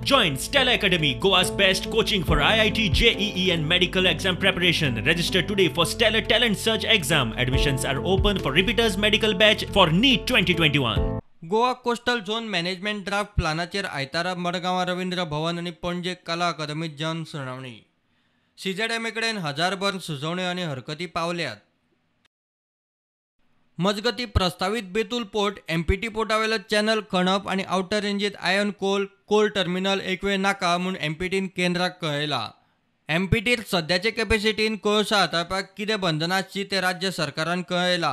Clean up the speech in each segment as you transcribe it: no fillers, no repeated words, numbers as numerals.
Join Stella Academy, Goa's best coaching for IIT, JEE and medical exam preparation. Register today for Stellar Talent Search exam. Admissions are open for repeaters medical batch for NEET 2021. Goa coastal zone management draft प्लानाचेर आयतारा मडगांव रवींद्र भवन आणि पणजे कला अकादमीत जनसुनावणी. CZMA कडेन 1000 भर सुचोवण्यो आनी हरकती पावल्यात. मजगती प्रस्तावित बेतूल पोर्ट MPT पोर्टावेलो चॅनल खणप आणि आउटर रेंजीत आयर्न कोल टर्मिनल एक वेळ नाका म्हूण MPTन केंद्राक कळयला. MPTर सद्याचे कॅपॅसिटीन कोळसा हाताळपाक कितें बंधनां आसची तें राज्य सरकारान कळयला.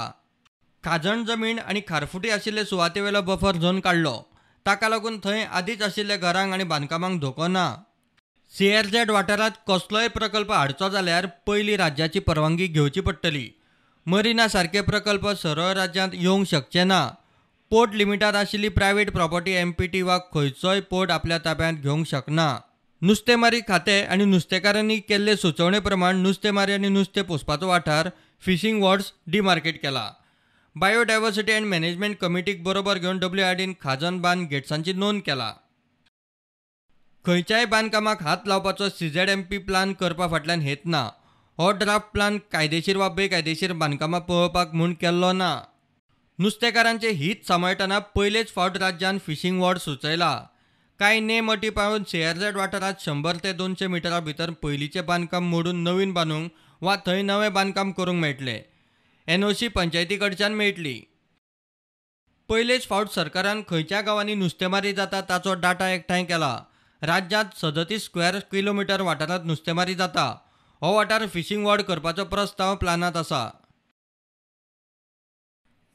खाजण जमीन आणि खारफुटी आशिल्ले सुवातेवेलो बफर झोन काडलो. ताका लागून थंय आदींच आशिल्ल्या घरांक आनी बांदकामांक धोको ना. CRZ वाठारांत कसलोय प्रकल्प हाडचो जाल्यार पयलीं राज्याची परवानगी घेवची पडटली. मरिना सारखे प्रकल्प सरळ राज्यांत येवंक शकचे ना. पोर्ट लिमिटांत आशिल्ली प्रायव्हेट प्रॉपर्टी MPT वा खंयचोय पोर्ट आपल्या ताब्यांत घेवंक शकना. नुस्तेमारी खातें आनी नुस्तेकारांनी केल्ले सुचोवणे प्रमाण नुस्तेमारी आनी नुस्तें पोसपाचो वाठार फिशिंग वॉर्ड्स डिमार्केट केला. बायोडायवर्सिटी अँड मॅनेजमेंट कमिटीक बरोबर घेवन WRDन खाजन बांद गेट्सांची नोंद केला. खंयच्याय बांदकामाक हात लावपाचो CZMP प्लान करपा फाटल्यान हेत ना. हो ड्राफ्ट प्लान कायदेशीर वा बेकायदेशीर बांदकामां पळोवपाक म्हूण केल्लो ना. नुस्तेकारांचे हित सांबाळटना पयलेच फावट राज्यान फिशिंग वॉर्ड सुचयला. कांय नेम अटी पाळून CRZ वाठारांत 100 ते 200 मिटरा भितर पयलींचें बांदकाम मोडून नवीन बांदूंक वा थंय नवें बांदकाम करूंक मेळटलें. NOC पंचायती कडच्यान मेळटली. पयलेच फावट सरकारान खंयच्या गांवांनी नुस्तेमारी जाता ताचो डाटा एकठांय केला. राज्यांत 37 स्क्वेअर किलोमीटर वाठारांत नुस्तेमारी जाता. हो वाठार फिशिंग वॉर्ड करपाचो प्रस्ताव प्लानांत आसा.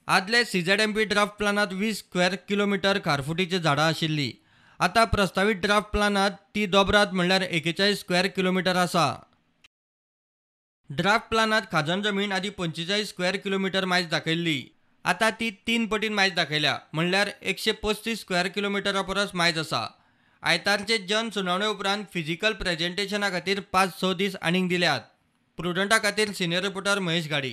आदले CZMP ड्राफ्ट प्लानांत 20 स्क्वेअर किलोमीटर खारफुटीची झाडां आशिल्लीं. आतां प्रस्तावित ड्राफ्ट प्लानांत ती दोबरात म्हणल्यार 41 स्क्वेअर किलोमीटर आसा. ड्राफ्ट प्लानांत खाजण जमीन आदी 45 स्क्वेअर किलोमीटर मायज दाखयल्ली. आतां ती 3 पटीन मायज दाखयल्या म्हणल्यार 135 स्क्वेअर किलोमिटरा परस मायज आसा. आयतारचे जनसुनावणे उपरांत फिजिकल प्रेझेंटेशना खातीर 5-6 दीस आनीक दिल्यात. प्रुडंटा खातीर सिनियर रिपोर्टर महेश गाडी.